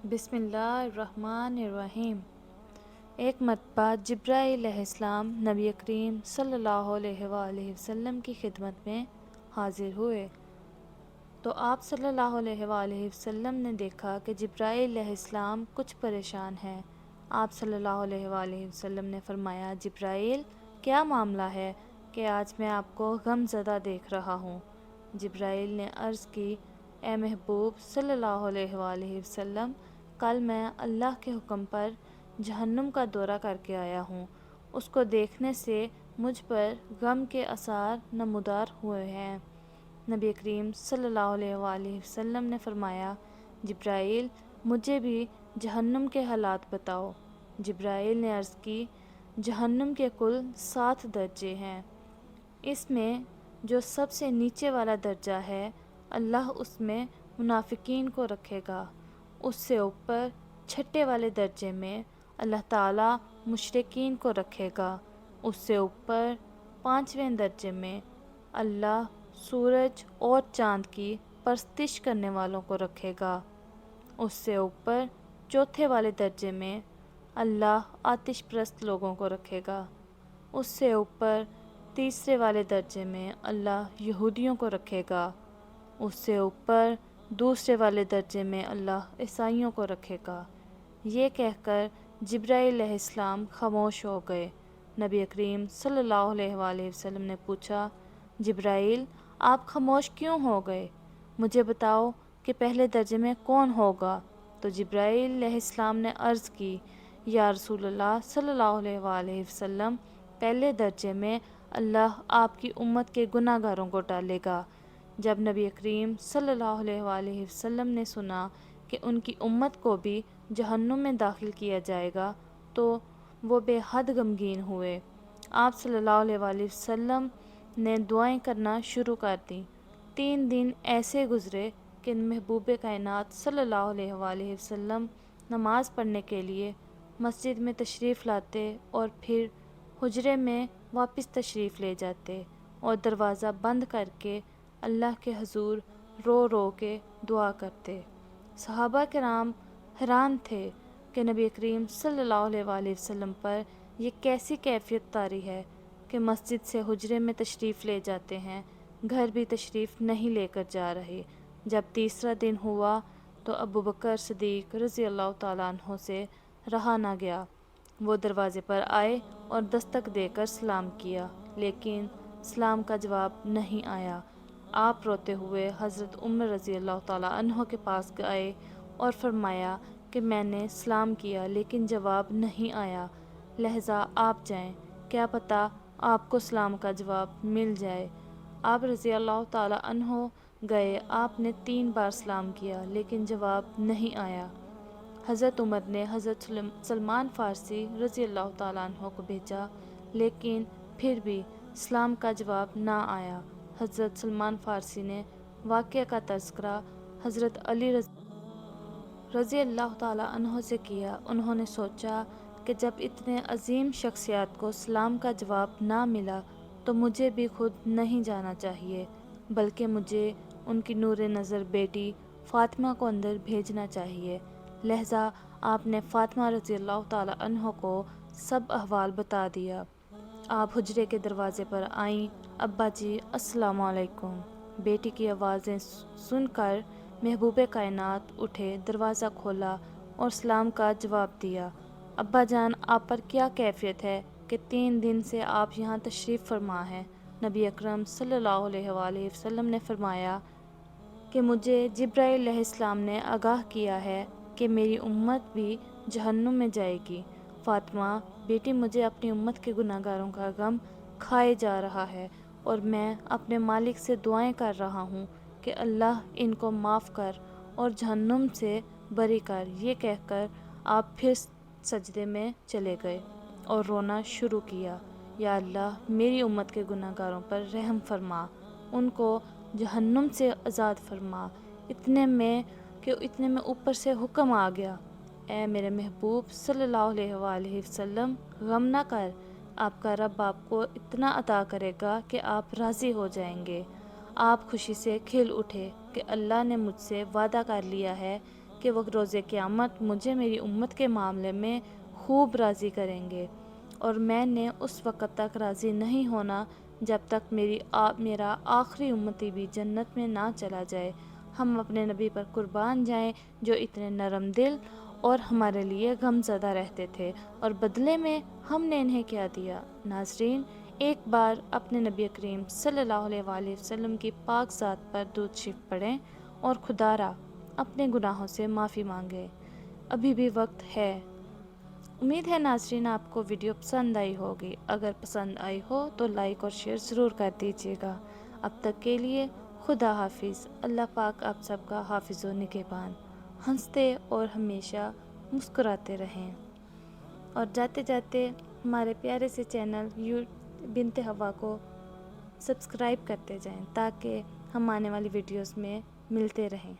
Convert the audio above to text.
بسم اللہ الرحمن الرحیم۔ ایک مرتبہ جبرائیل علیہ السلام نبی کریم صلی اللہ علیہ وآلہ وسلم کی خدمت میں حاضر ہوئے تو آپ صلی اللہ علیہ وآلہ وسلم نے دیکھا کہ جبرائیل علیہ السلام کچھ پریشان ہیں۔ آپ صلی اللہ علیہ وآلہ وسلم نے فرمایا، جبرائیل کیا معاملہ ہے کہ آج میں آپ کو غم زدہ دیکھ رہا ہوں؟ جبرائیل نے عرض کی، اے محبوب صلی اللہ علیہ وآلہ وسلم، کل میں اللہ کے حکم پر جہنم کا دورہ کر کے آیا ہوں۔ اس کو دیکھنے سے مجھ پر غم کے آثار نمودار ہوئے ہیں۔ نبی کریم صلی اللہ علیہ وآلہ وسلم نے فرمایا، جبرائیل مجھے بھی جہنم کے حالات بتاؤ۔ جبرائیل نے عرض کی، جہنم کے کل 7 درجے ہیں۔ اس میں جو سب سے نیچے والا درجہ ہے، اللہ اس میں منافقین کو رکھے گا۔ اس سے اوپر چھٹے والے درجے میں اللہ تعالیٰ مشرکین کو رکھے گا۔ اس سے اوپر 5ویں درجے میں اللہ سورج اور چاند کی پرستش کرنے والوں کو رکھے گا۔ اس سے اوپر چوتھے والے درجے میں اللہ آتش پرست لوگوں کو رکھے گا۔ اس سے اوپر تیسرے والے درجے میں اللہ یہودیوں کو رکھے گا۔ اس سے اوپر دوسرے والے درجے میں اللہ عیسائیوں کو رکھے گا۔ یہ کہہ کر جبرائیل علیہ السلام خاموش ہو گئے۔ نبی کریم صلی اللہ علیہ وآلہ وسلم نے پوچھا، جبرائیل آپ خاموش کیوں ہو گئے؟ مجھے بتاؤ کہ پہلے درجے میں کون ہوگا؟ تو جبرائیل علیہ السلام نے عرض کی، یا رسول اللہ صلی اللہ علیہ وآلہ وسلم، پہلے درجے میں اللہ آپ کی امت کے گناہ گاروں کو ڈالے گا۔ جب نبی کریم صلی اللہ علیہ وآلہ وسلم نے سنا کہ ان کی امت کو بھی جہنم میں داخل کیا جائے گا تو وہ بے حد غمگین ہوئے۔ آپ صلی اللہ علیہ وآلہ وسلم نے دعائیں کرنا شروع کر دیں۔ 3 دن ایسے گزرے کہ محبوب کائنات صلی اللہ علیہ وآلہ وسلم نماز پڑھنے کے لیے مسجد میں تشریف لاتے اور پھر حجرے میں واپس تشریف لے جاتے اور دروازہ بند کر کے اللہ کے حضور رو رو کے دعا کرتے۔ صحابہ کرام حیران تھے کہ نبی کریم صلی اللہ علیہ وآلہ وسلم پر یہ کیسی کیفیت طاری ہے کہ مسجد سے حجرے میں تشریف لے جاتے ہیں، گھر بھی تشریف نہیں لے کر جا رہے۔ جب تیسرا دن ہوا تو ابوبکر صدیق رضی اللہ تعالیٰ عنہ سے رہا نہ گیا۔ وہ دروازے پر آئے اور دستک دے کر سلام کیا، لیکن سلام کا جواب نہیں آیا۔ آپ روتے ہوئے حضرت عمر رضی اللہ تعالیٰ عنہ کے پاس گئے اور فرمایا کہ میں نے سلام کیا لیکن جواب نہیں آیا، لہذا آپ جائیں، کیا پتہ آپ کو سلام کا جواب مل جائے۔ آپ رضی اللہ تعالیٰ عنہ گئے، آپ نے 3 بار سلام کیا لیکن جواب نہیں آیا۔ حضرت عمر نے حضرت سلمان فارسی رضی اللہ تعالیٰ عنہ کو بھیجا لیکن پھر بھی سلام کا جواب نہ آیا۔ حضرت سلمان فارسی نے واقعہ کا تذکرہ حضرت علی رضی اللہ تعالیٰ عنہ سے کیا۔ انہوں نے سوچا کہ جب اتنے عظیم شخصیات کو سلام کا جواب نہ ملا تو مجھے بھی خود نہیں جانا چاہیے، بلکہ مجھے ان کی نور نظر بیٹی فاطمہ کو اندر بھیجنا چاہیے۔ لہذا آپ نے فاطمہ رضی اللہ تعالیٰ عنہ کو سب احوال بتا دیا۔ آپ حجرے کے دروازے پر آئیں، ابا جی السلام علیکم۔ بیٹی کی آوازیں سن کر محبوب کائنات اٹھے، دروازہ کھولا اور سلام کا جواب دیا۔ ابا جان، آپ پر کیا کیفیت ہے کہ 3 دن سے آپ یہاں تشریف فرما ہیں؟ نبی اکرم صلی اللہ علیہ وآلہ وسلم نے فرمایا کہ مجھے جبرائیل علیہ السلام نے آگاہ کیا ہے کہ میری امت بھی جہنم میں جائے گی۔ فاطمہ بیٹی، مجھے اپنی امت کے گناہ گاروں کا غم کھائے جا رہا ہے اور میں اپنے مالک سے دعائیں کر رہا ہوں کہ اللہ ان کو معاف کر اور جہنم سے بری کر۔ یہ کہہ کر آپ پھر سجدے میں چلے گئے اور رونا شروع کیا، یا اللہ میری امت کے گناہ گاروں پر رحم فرما، ان کو جہنم سے آزاد فرما۔ اتنے میں اوپر سے حکم آ گیا، اے میرے محبوب صلی اللہ علیہ وآلہ وسلم، غم نہ کر، آپ کا رب آپ کو اتنا عطا کرے گا کہ آپ راضی ہو جائیں گے۔ آپ خوشی سے کھل اٹھے کہ اللہ نے مجھ سے وعدہ کر لیا ہے کہ کہ وہ روز قیامت مجھے میری امت کے معاملے میں خوب راضی کریں گے، اور میں نے اس وقت تک راضی نہیں ہونا جب تک میرا آخری امتی بھی جنت میں نہ چلا جائے۔ ہم اپنے نبی پر قربان جائیں جو اتنے نرم دل اور ہمارے لیے غم زدہ رہتے تھے، اور بدلے میں ہم نے انہیں کیا دیا۔ ناظرین، ایک بار اپنے نبی کریم صلی اللہ علیہ وآلہ وسلم کی پاک ذات پر درود شریف پڑھیں اور خدا را اپنے گناہوں سے معافی مانگے۔ ابھی بھی وقت ہے۔ امید ہے ناظرین آپ کو ویڈیو پسند آئی ہوگی۔ اگر پسند آئی ہو تو لائک اور شیئر ضرور کر دیجیے گا۔ اب تک کے لیے خدا حافظ۔ اللہ پاک آپ سب کا حافظ و نگہبان۔ ہنستے اور ہمیشہ مسکراتے رہیں، اور جاتے جاتے ہمارے پیارے سے چینل بنت ہوا کو سبسکرائب کرتے جائیں تاکہ ہم آنے والی ویڈیوز میں ملتے رہیں۔